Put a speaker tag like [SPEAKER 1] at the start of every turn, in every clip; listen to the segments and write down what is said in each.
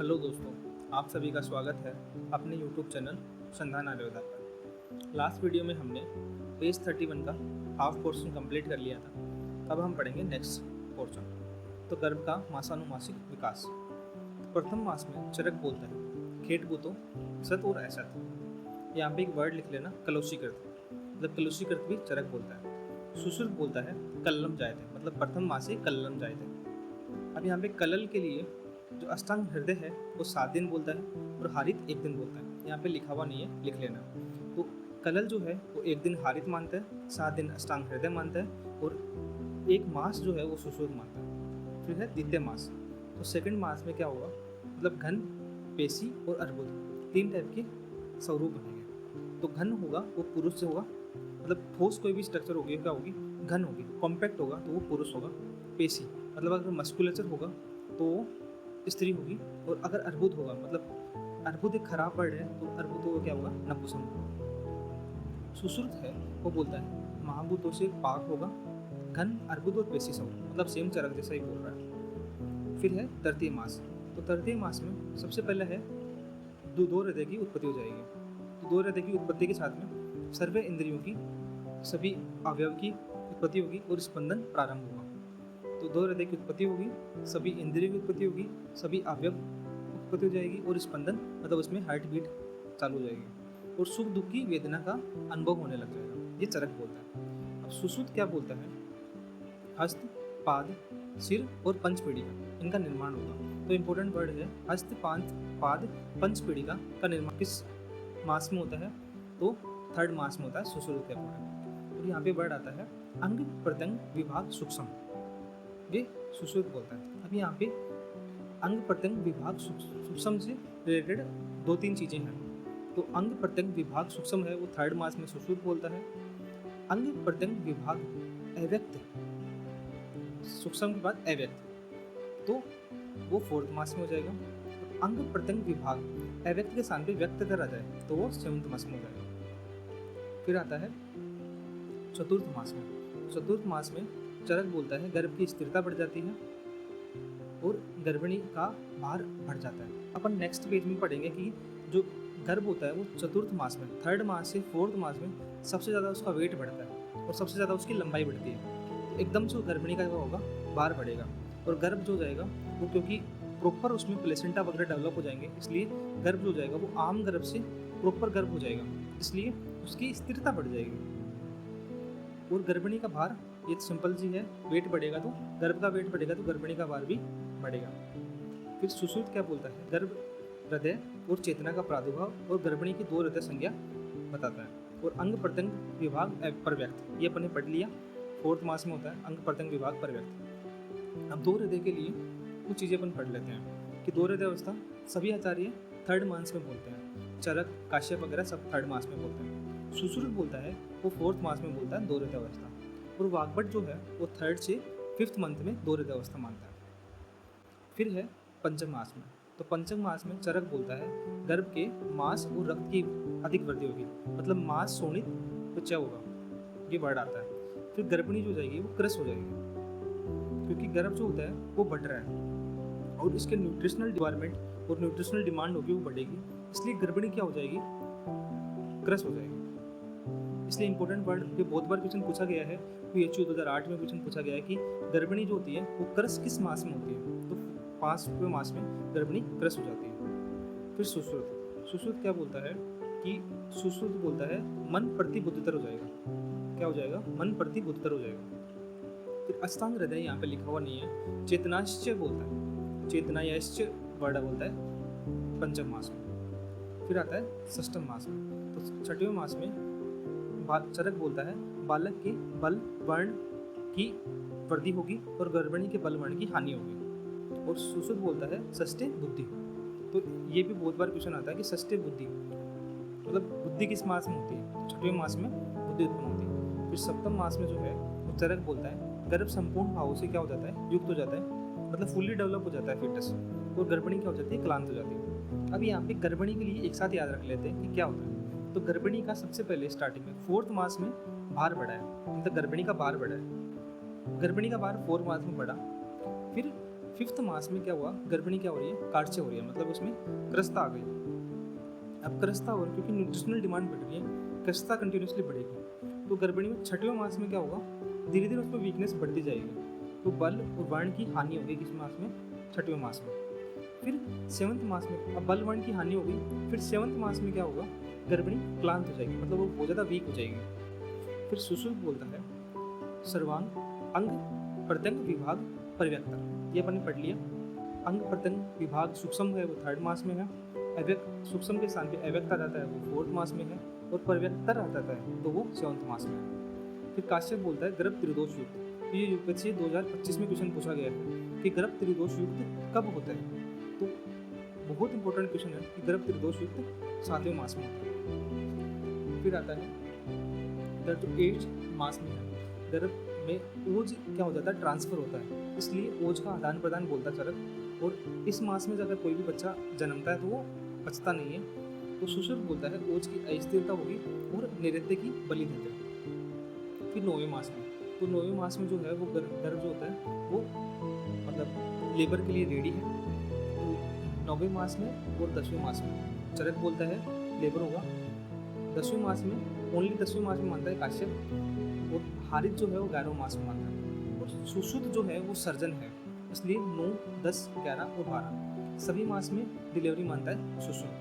[SPEAKER 1] Hello दोस्तों, आप सभी का स्वागत है अपने यूट्यूब चैनल संधान आयुर्वेदा पर। लास्ट वीडियो में हमने पेज 31 का हाफ पोर्शन कंप्लीट कर लिया था। अब हम पढ़ेंगे नेक्स्ट पोर्शन। तो गर्भ का मासानुमासिक विकास। प्रथम मास में चरक बोलता है खेट बूतो सत और असत। यहाँ पे एक वर्ड लिख लेना कलौशीकृत, मतलब कलौशीकृत भी चरक बोलता है। सुश्रुत बोलता है कल्लम जायते, मतलब प्रथम मास से कल्लम जायते। अब यहाँ पे कलल के लिए जो अष्टांग हृदय है वो 7 दिन बोलता है और हारित 1 दिन बोलता है। यहाँ पे लिखा हुआ नहीं है, लिख लेना। तो कलल जो है वो 1 दिन हारित मानता है, 7 दिन अष्टांग हृदय मानता है और 1 मास जो है वो सुश्रुत मानता है। फिर है द्वितीय मास। तो सेकंड मास में क्या होगा, मतलब घन, पेशी और अर्बुद 3 टाइप के स्वरूप बनेंगे। तो घन होगा वो पुरुष से होगा, मतलब ठोस कोई भी स्ट्रक्चर होगी क्या होगी, घन होगी। कॉम्पैक्ट होगा तो वो पुरुष होगा। पेशी मतलब अगर मस्कुलेचर होगा तो स्त्री होगी। और अगर अर्बुद होगा, मतलब अर्बुद एक खराब वर्ड है, तो अर्बुद होगा क्या होगा, नपुंसक। सुश्रुत है वो बोलता है महाभूतों से पाक होगा, घन, अर्बुद और पेशी सब, मतलब सेम चरक जैसा ही बोल रहा है। फिर है तृतीय मास। तो तृतीय मास में सबसे पहले है दो हृदय की उत्पत्ति हो जाएगी। तो 2 हृदय की उत्पत्ति के साथ में सर्वे इंद्रियों की, सभी अवयव की उत्पत्ति होगी और स्पंदन प्रारंभ होगा। तो 2 हृदय की उत्पत्ति होगी, सभी इंद्रियों की उत्पत्ति होगी, सभी अवयव उत्पत्ति हो जाएगी और स्पंदन, मतलब उसमें हार्ट बीट चालू हो जाएगी और सुख दुख की वेदना का अनुभव होने लग जाएगा। ये चरक बोलता है। अब सुश्रुत क्या बोलता है, हस्त, पाद, सिर और पंचपीड़िका, इनका निर्माण होगा। तो इम्पोर्टेंट वर्ड है हस्त, पाद, पंचपीड़िका का निर्माण किस मास में होता है, तो 3rd मास में होता है सुश्रुत के अकॉर्डिंग। और यहाँ पे वर्ड आता है अंग प्रत्यंग विभाग सूक्ष्म, ये सुश्रुत बोलता है। अब यहाँ पे अंग प्रत्यंग विभाग सूक्ष्म से रिलेटेड 2-3 चीज़ें हैं। तो अंग प्रत्यंग विभाग सूक्ष्म है वो 3rd मास में सुश्रुत बोलता है। अंग प्रत्यंग विभाग अव्यक्त, सूक्ष्म के बाद अव्यक्त, तो वो 4th मास में हो जाएगा। अंग प्रत्यंग विभाग अव्यक्त के स्थान पे व्यक्त कर आ जाए तो वो 7th मास में हो जाएगा। फिर आता है चतुर्थ मास में। चतुर्थ मास में चरक बोलता है गर्भ की स्थिरता बढ़ जाती है और गर्भिणी का भार बढ़ जाता है। अपन नेक्स्ट पेज में पढ़ेंगे कि जो गर्भ होता है वो चतुर्थ मास में, 3rd मास से 4th मास में सबसे ज़्यादा उसका वेट बढ़ता है और सबसे ज़्यादा उसकी लंबाई बढ़ती है। तो एकदम से गर्भिणी का होगा भार बढ़ेगा और गर्भ जो जाएगा वो, क्योंकि प्रॉपर उसमें प्लेसेंटा वगैरह डेवलप हो जाएंगे, इसलिए गर्भ जो जाएगा वो आम गर्भ से प्रॉपर गर्भ हो जाएगा, इसलिए उसकी स्थिरता बढ़ जाएगी। और गर्भिणी का भार, ये सिंपल सी है, वेट बढ़ेगा तो गर्भ का वेट बढ़ेगा तो गर्भिणी का भार भी बढ़ेगा। फिर सुश्रुत क्या बोलता है, गर्भ, हृदय और चेतना का प्रादुर्भाव और गर्भिणी की 2 हृदय संज्ञा बताता है। और अंग प्रत्यंग विभाग परव्यक्त, ये अपन ने पढ़ लिया, 4th मास में होता है अंग प्रत्यंग विभाग परव्यक्त। अब 2 हृदय के लिए कुछ चीज़ें अपन पढ़ लेते हैं कि 2 हृदय अवस्था सभी आचार्य 3rd मास में बोलते हैं, चरक, काश्यप वगैरह सब 3rd मास में बोलते हैं। सुश्रुत बोलता है वो 4th मास में बोलता है 2 हृदय अवस्था। और वाग्भट जो है वो 3rd से 5th मंथ में 2 हृदय अवस्था मानता है। फिर है पंचम मास में। तो पंचम मास में चरक बोलता है गर्भ के मांस और रक्त की अधिक वृद्धि होगी, मतलब मांस शोणित उपचय होगा, ये वर्ड आता है। फिर गर्भिणी जो जाएगी वो क्रश हो जाएगी, क्योंकि गर्भ जो होता है वो बढ़ रहा है और इसके न्यूट्रिशनल डिपार्टमेंट और न्यूट्रिशनल डिमांड होगी वो बढ़ेगी, इसलिए गर्भिणी क्या हो जाएगी, क्रश हो जाएगी। इसलिए इंपॉर्टेंट वर्ड ये बहुत बार क्वेश्चन पूछा गया है, PHU 2008 में क्वेश्चन पूछा गया है कि गर्भिणी जो होती है वो क्रश किस मास में होती है, तो 5वें मास में गर्भिणी क्रश हो जाती है। फिर सुश्रुत। सुश्रुत क्या बोलता है कि सुश्रुत बोलता है मन प्रति बुद्धितर हो जाएगा, क्या हो जाएगा, मन प्रति बुद्धितर हो जाएगा। फिर अष्टांग हृदय यहाँ पे लिखा हुआ नहीं है, चेतनाश्च बोलता है, चेतनायश्च वर्ड बोलता है पंचम मास में। फिर आता है षष्ठम मास में। तो 6वें मास में चरक बोलता है बालक के बल वर्ण की वृद्धि होगी और गर्भिणी के बल वर्ण की हानि होगी। और सुश्रुत बोलता है षष्ठे बुद्धि। तो ये भी बहुत बार क्वेश्चन आता है कि षष्ठे बुद्धि मतलब बुद्धि किस मास में होती है, तो 6वें मास में बुद्धि उत्पन्न होती है। फिर 7वें मास में जो है वो चरक बोलता है गर्भ संपूर्ण भावों से क्या हो जाता है, युक्त हो जाता है, मतलब फुल्ली डेवलप हो जाता है फीटस, और गर्भिणी क्या हो जाती है, क्लांत हो जाती है। अब यहाँ पे गर्भिणी के लिए एक साथ याद रख लेते हैं कि क्या होता है। तो गर्भिणी का सबसे पहले स्टार्टिंग में 4th मास में भार बढ़ा है, मतलब गर्भिणी का भार बढ़ा है, गर्भिणी का भार 4th मास में बढ़ा। फिर 5th मास में क्या हुआ, गर्भिणी क्या हो रही है, कार्चे हो रही है, मतलब उसमें क्रस्ता आ गई। अब क्रस्ता हो रही है क्योंकि न्यूट्रिशनल डिमांड बढ़ रही है, क्रस्ता कंटिन्यूसली बढ़ेगी। तो गर्भिणी में 6वें मास में क्या होगा, धीरे धीरे उसमें वीकनेस बढ़ती जाएगी, तो बल और वर्ण की हानि होगी किस मास में, 6वें मास में। फिर 7th मास में अब बल वर्ण की हानि होगी, फिर 7th मास में क्या होगा, गर्भिणी क्लांत हो जाएगी, मतलब वो बहुत ज़्यादा वीक हो जाएगी। फिर सुश्रुत बोलता है सर्वांग अंग प्रत्यंग विभाग परिव्यक्ता, ये अपन ने पढ़ लिया। अंग प्रत्यंग विभाग सूक्ष्म है वो 3rd मास में है, अव्यक्त सूक्ष्म के स्थान पे अव्यक्त आ जाता है वो 4th मास में है, और परिव्यक्तर आ जाता है तो वो 7th मास में है। फिर काश्यप बोलता है गर्भ त्रिदोष युक्त, ये यूपीएससी 2025 में क्वेश्चन पूछा गया है कि गर्भ त्रिदोष युक्त कब होता है, तो बहुत इंपॉर्टेंट क्वेश्चन है कि गर्भ त्रिदोष युक्त 7वें मास में होता है। फिर आता है गर्भ 8 मास में है, गर्भ में ओज क्या हो जाता है, ट्रांसफर होता है, इसलिए ओज का आदान प्रदान बोलता चरक। और इस मास में अगर कोई भी बच्चा जन्मता है तो वो बचता नहीं है, तो सुश्रुत बोलता है ओज की अस्थिरता होगी और नैऋत्य की बलि देते हैं। फिर 9वें मास में, तो 9वें मास में जो है वो गर्भ जो होता है वो मतलब लेबर के लिए रेडी है। 9वें मास में और 10वें मास में चरक बोलता है लेबर होगा। 10वें मास में ओनली 10वें मास में मानता है काश्यप, और हारित जो है वो 11वें मास में मानता है, और सुश्रुत जो है वो सर्जन है, इसलिए 9, 10, 11 और 12 सभी मास में डिलीवरी मानता है सुश्रुत।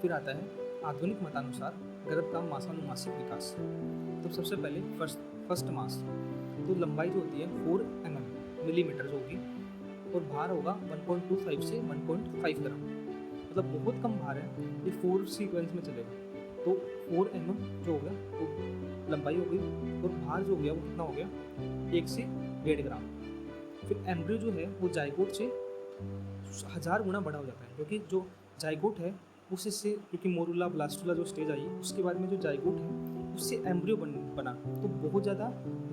[SPEAKER 1] फिर आता है आधुनिक मतानुसार गर्भ का मासानुमासिक विकास। तो सबसे पहले फर्स्ट मास, तो लंबाई जो होती है 4 mm मिलीमीटर जो होगी, और भार होगा 1.25 से 1.5 ग्राम, मतलब बहुत कम भार है, ये 4 सीक्वेंस में चलेगा। तो 4 mm जो हो गया वो लंबाई हो गई, और भार जो हो गया वो कितना हो गया, 1 से 1.5 ग्राम। फिर एम्ब्रियो जो है वो जाइगोट से 1000 गुना बड़ा हो जाता है, क्योंकि जो जाइगोट है उससे, क्योंकि मोरुला ब्लास्टुला जो स्टेज आई उसके बाद में जो जाइगोट है उससे एम्ब्रियो बना, तो बहुत ज़्यादा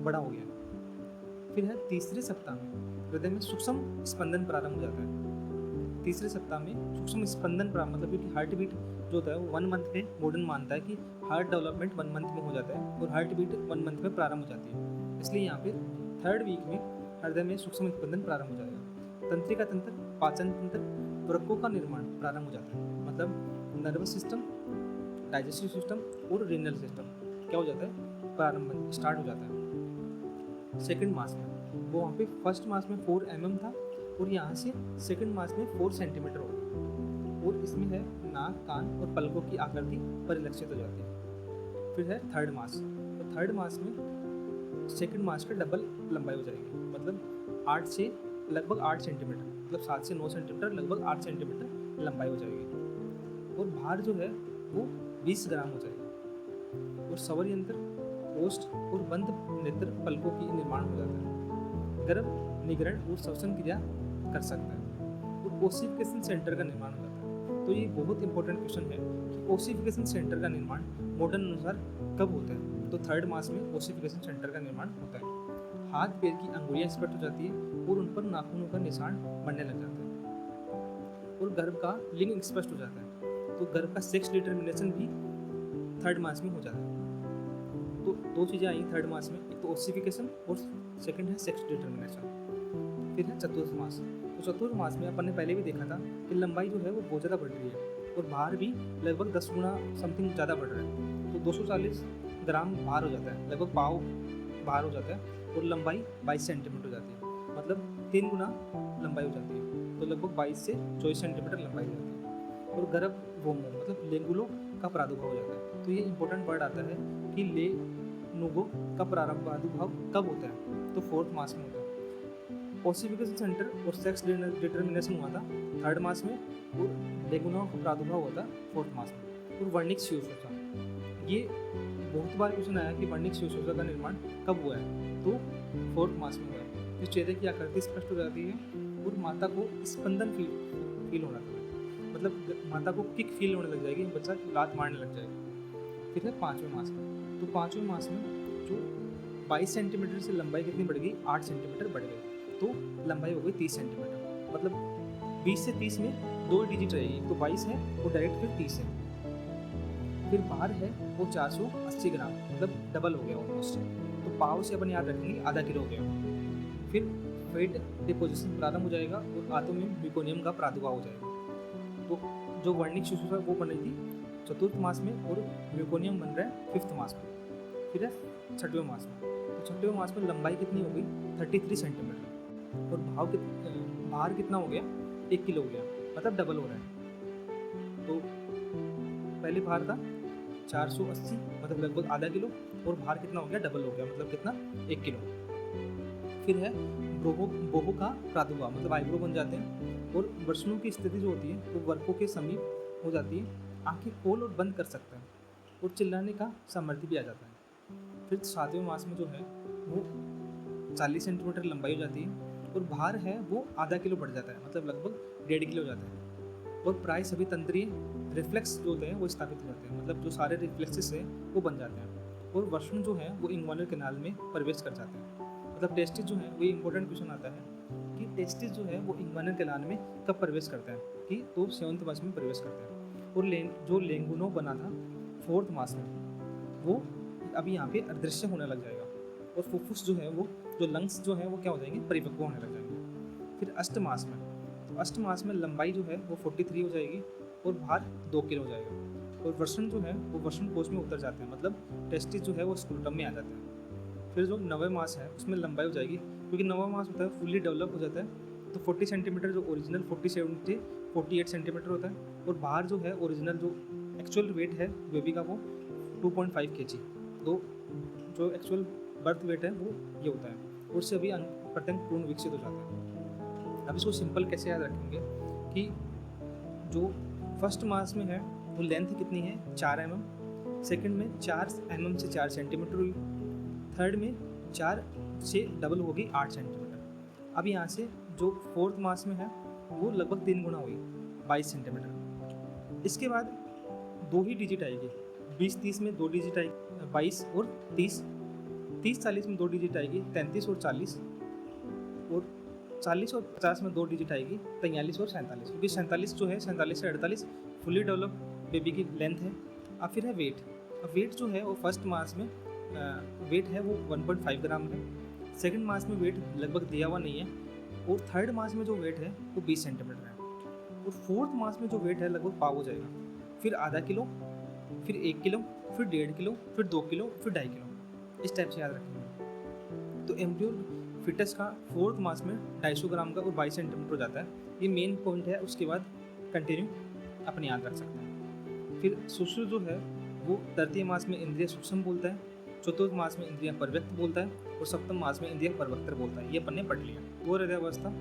[SPEAKER 1] बड़ा हो गया। फिर है तीसरे सप्ताह में हृदय में सूक्ष्म स्पंदन प्रारंभ हो जाता है। तीसरे सप्ताह में सूक्ष्म स्पंदन प्रारंभ, मतलब क्योंकि हार्ट बीट जो होता है वो 1 मंथ में मॉडर्न मानता है कि हार्ट डेवलपमेंट 1 मंथ में हो जाता है, और हार्ट बीट 1 मंथ में प्रारंभ हो जाती है, इसलिए यहाँ पे 3rd वीक में हृदय में सूक्ष्म स्पंदन प्रारंभ हो जाएगा। तंत्रिका तंत्र, पाचन तंत्र, वृक्कों का निर्माण प्रारंभ हो जाता है, मतलब नर्वस सिस्टम, डाइजेस्टिव सिस्टम और रीनल सिस्टम क्या हो जाता है, प्रारंभ स्टार्ट हो जाता है। 2nd मास में वो वहाँ पे 1st मास में 4 mm था, और यहाँ से 2nd मास में 4 सेंटीमीटर होगा, और इसमें है नाक, कान और पलकों की आकृति परिलक्षित हो जाती है। फिर है 3rd मास, तो 3rd मास में 2nd मास का डबल लंबाई हो जाएगी, मतलब 8 से लगभग 8 सेंटीमीटर, मतलब 7 से 9 सेंटीमीटर, लगभग 8 सेंटीमीटर लंबाई हो जाएगी, और भार जो है वो 20 ग्राम हो जाएगा, और सवर यंत्र, ओष्ठ और बंद नेत्र पलकों की निर्माण हो जाता है। गर्भ निगरण और श्वसन क्रिया कर सकता है, और ओसिफिकेशन सेंटर का निर्माण हो जाता है। तो ये बहुत इंपॉर्टेंट क्वेश्चन है कि ओसिफिकेशन सेंटर का निर्माण मॉडर्न अनुसार कब होता है, तो 3rd मास में ओसिफिकेशन सेंटर का निर्माण होता है। हाथ पैर की अंगुलियां स्पष्ट हो जाती है और उन पर नाखूनों का निशान बनने लग जाता है, और गर्भ का लिंग स्पष्ट हो जाता है, तो गर्भ का सेक्स डिटर्मिनेशन भी 3rd मास में हो जाता है। तो 2 चीज़ें आई 3rd मास में, एक तो ओसिफिकेशन और 2nd है सेक्स डिटर्मिनेशन। फिर है चतुर्थ मास, तो चतुर्थ मास में अपन ने पहले भी देखा था कि लंबाई जो है वो बहुत ज़्यादा बढ़ रही है, और भार भी लगभग 10 गुना समथिंग ज़्यादा बढ़ रहा है, तो 240 ग्राम भार हो जाता है, लगभग पाव भार हो जाता है, और लंबाई 22 सेंटीमीटर हो जाती है, मतलब 3 गुना लंबाई हो जाती है, तो लगभग 22 से 24 सेंटीमीटर लंबाई हो जाती है। और गर्भ वोमो मतलब लेंगुलो का प्रादुर्भाव हो जाता है। तो ये इंपॉर्टेंट वर्ड आता है कि लेनुगो का प्रादुर्भाव कब होता है, तो 4th मास में होता है। ओसिफिकेशन सेंटर और सेक्स डिटर्मिनेशन हुआ था 3rd मास में, और लेगुना का प्रादुर्भाव हुआ था 4th मास में। और वर्णिक शिवशोषा, ये बहुत बार क्वेश्चन आया कि वर्णिक शिवशोषा का निर्माण कब हुआ है, तो 4th मास में हुआ है। तो चेहरे की आकृति स्पष्ट हो जाती है, और माता को स्पंदन फील होना था, मतलब माता को किक फील होने लग जाएगी, बच्चा लात मारने लग जाएगा। फिर है 5वें मास में, तो 5वें मास में जो 22 सेंटीमीटर से लंबाई कितनी बढ़ गई, 8 सेंटीमीटर बढ़ गई, तो लंबाई हो गई 30 सेंटीमीटर, मतलब 20 से 30 में 2 डिजिट रहेगी, तो 22 है वो डायरेक्ट फिर 30 है। फिर भार है वो 480 ग्राम, मतलब डबल हो गया ऑलमोस्ट, तो पाव से अपन याद रखेंगे आधा किलो हो गया। फिर फैट डिपोजिशन प्रारंभ हो जाएगा और आंतों में म्यूकोनियम का प्रादुर्भाव हो जाएगा। तो जो वर्णिक शिशु है वो बन रही थी चतुर्थ मास में और म्यूकोनियम बन रहा है 5th मास में। फिर है 6वें मास में। तो 6वें मास में लंबाई कितनी हो गई 33 सेंटीमीटर और भार कितना हो गया 1 किलो हो गया, मतलब डबल हो रहा है। तो पहले भार था 480 मतलब लगभग आधा किलो और भार कितना हो गया डबल हो गया, मतलब कितना 1 किलो। फिर है बोहो का प्रादुर्भाव, मतलब आईब्रो बन जाते हैं और वर्षणों की स्थिति जो होती है वो वर्कों के समीप हो जाती है, आंखें खोल और बंद कर सकते हैं और चिल्लाने का सामर्थ्य भी आ जाता है। फिर 7वें मास में जो है वो 40 सेंटीमीटर लंबाई हो जाती है और भार है वो आधा किलो बढ़ जाता है, मतलब लगभग 1.5 किलो हो जाता है और प्राय सभी तंत्रीय रिफ्लेक्स जो होते हैं वो स्थापित हो जाते हैं, मतलब जो सारे रिफ्लेक्सेस हैं वो बन जाते हैं और वर्षण जो है वो इंग्वानल कैनाल में प्रवेश कर जाते हैं। मतलब टेस्टिस जो है वो इंपॉर्टेंट क्वेश्चन आता है कि टेस्टिस जो है वो इंग्वानल कैनाल में कब प्रवेश करते हैं, कि तो 7वें मास में प्रवेश करते हैं। और जो लेंगुनो बना था 4th मास में वो अभी यहाँ पे अदृश्य होने लग जाएगा और फुफ्फुस जो है वो जो लंग्स जो है वो क्या हो जाएंगे परिपक्व होने लग जाएंगे। फिर 8 मास में, तो 8 मास में लंबाई जो है वो 43 हो जाएगी और भार 2 किलो हो जाएगा और वर्षण जो है वो वर्षण कोश में उतर जाते हैं, मतलब टेस्टिस जो है वो स्क्रूटम में आ जाते हैं। फिर जो 9वें मास है उसमें लंबाई हो जाएगी, क्योंकि 9वां मास होता है फुल्ली डेवलप हो जाता है, तो 40 सेंटीमीटर जो ओरिजिनल 47 थे 48 सेंटीमीटर होता है और बाहर जो है ओरिजिनल जो एक्चुअल वेट है बेबी का वो 2.5 kg, तो जो एक्चुअल बर्थ वेट है वो ये होता है और उससे अभी प्रत्यंग पूर्ण विकसित हो जाता है। अब इसको सिंपल कैसे याद रखेंगे कि जो फर्स्ट मास में है वो लेंथ कितनी है 4 mm, सेकंड में 4 mm से 4 सेंटीमीटर हुई, थर्ड में 4 से डबल होगी 8 सेंटीमीटर। अब यहाँ से जो 4th मास में है वो लगभग 3 गुना हुई 22 सेंटीमीटर। इसके बाद 2 ही डिजिट आएगी, 20-30 में 2 डिजिट आएगी 22 और 30-40 में 2 डिजिट आएगी 33 और 40 और 40 और 50 में 2 डिजिट आएगी 43 और 47, क्योंकि 47 जो है 47 से 48 फुली डेवलप बेबी की लेंथ है। अब फिर है वेट। अब वेट जो है वो फर्स्ट मास में वेट है वो 1.5 ग्राम है, सेकंड मास में वेट लगभग दिया हुआ नहीं है और थर्ड मास में जो वेट है वो 20 सेंटीमीटर है और 4th मास में जो वेट है लगभग पाव हो जाएगा, फिर आधा किलो, फिर 1 किलो, फिर 1.5 किलो, फिर 2 किलो, फिर 2.5 किलो, इस टाइप से याद रखेंगे। तो एम्ब्रियो फिटस का 4th मास में 250 ग्राम का और 22 सेंटीमीटर हो जाता है। ये मेन पॉइंट है, उसके बाद कंटिन्यू अपने याद रख सकते हैं। फिर सुश्रु जो है वो 3rd मास में इंद्रिय सूक्ष्म बोलता है, 4th मास में इंद्रिय परव्यक्त बोलता है और 7वें मास में इंद्रिय परवक्तर बोलता है। ये अपन ने पढ़ लिया। वो हृदयावस्था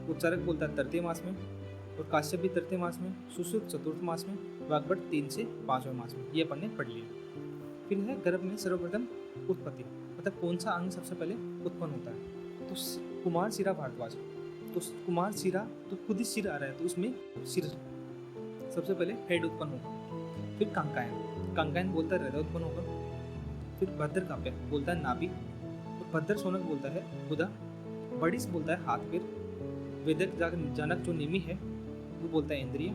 [SPEAKER 1] उच्चारक बोलता है 3rd मास में और काश्यप भी 3rd मास में, सुश्रुत 4th मास में, वाग्भट 3 से 5वें मास में। ये अपन ने पढ़ लिया। फिर है गर्भ में सर्वप्रथम उत्पत्ति, मतलब कौन सा अंग सबसे पहले उत्पन्न होता है, तो कुमार शिरा भारद्वाज। तो कुमार शिरा तो खुद ही सिर आ रहा है, तो उसमें सिर सबसे पहले हेड उत्पन्न होगा। फिर कांकायन बोलता है हृदय उत्पन्न होगा। फिर भद्र काव्य बोलता है नाभि और भद्र सोनक बोलता है गुदा, बड़िस बोलता है हाथ पैर, वेदक जनक जो निमि है वो बोलता है इंद्रिय,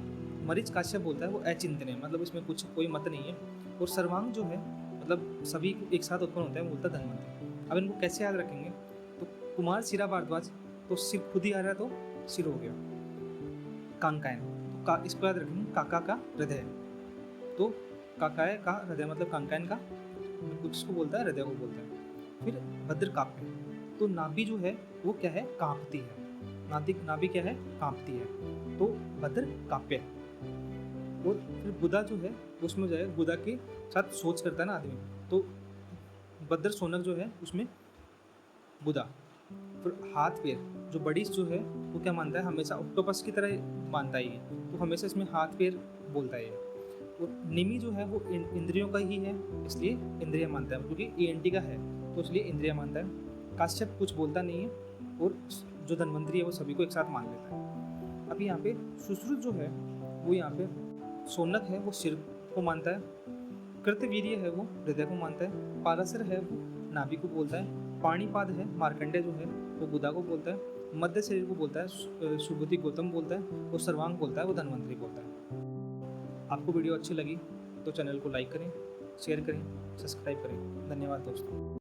[SPEAKER 1] मरीच काश्यप बोलता है वो अचिंतनीय, मतलब इसमें कुछ कोई मत नहीं है। और सर्वांग जो है मतलब सभी एक साथ उत्पन्न होता है बोलता है धनवंतरी। अब इनको कैसे याद रखेंगे, तो कुमार शिरा भारद्वाज तो सिर खुद ही आ रहा है तो सिर हो गया। कांकायन तो इसको याद रखेंगे काका का हृदय, तो काकाय का हृदय मतलब कांकायन का कुछ को बोलता है हृदय को बोलता है। फिर भद्र काव्य तो नाभि जो है वो क्या है कांपती है, नाभि क्या है कांपती है, तो भद्र काव्य। और फिर बुधा जो है उसमें जो है बुधा के साथ सोच करता है ना आदमी, तो भद्र सोनक जो है उसमें बुधा। फिर हाथ पैर जो बड़ी जो है वो क्या मानता है हमेशा ऑक्टोपस की तरह मानता ही है, तो हमेशा इसमें हाथ पैर बोलता है। और निमि जो है वो इंद्रियों का ही है इसलिए इंद्रिय मानता है, क्योंकि ENT का है तो इसलिए इंद्रिय मानता है। काश्यप कुछ बोलता नहीं है और जो धनवंतरी है वो सभी को एक साथ मान लेता है। अब यहाँ पे सुश्रुत जो है वो यहाँ पे सोनक है वो सिर को मानता है, कृतवीर्य है वो हृदय को मानता है, पाराशर है वो नाभि को बोलता है, पाणिपाद है मार्कंडेय जो है वो बुधा को बोलता है, मध्य शरीर को बोलता है सुबुद्धि गौतम बोलता है और सर्वांग बोलता है वो धनवंतरी बोलता है। आपको वीडियो अच्छी लगी तो चैनल को लाइक करें, शेयर करें, सब्सक्राइब करें। धन्यवाद दोस्तों।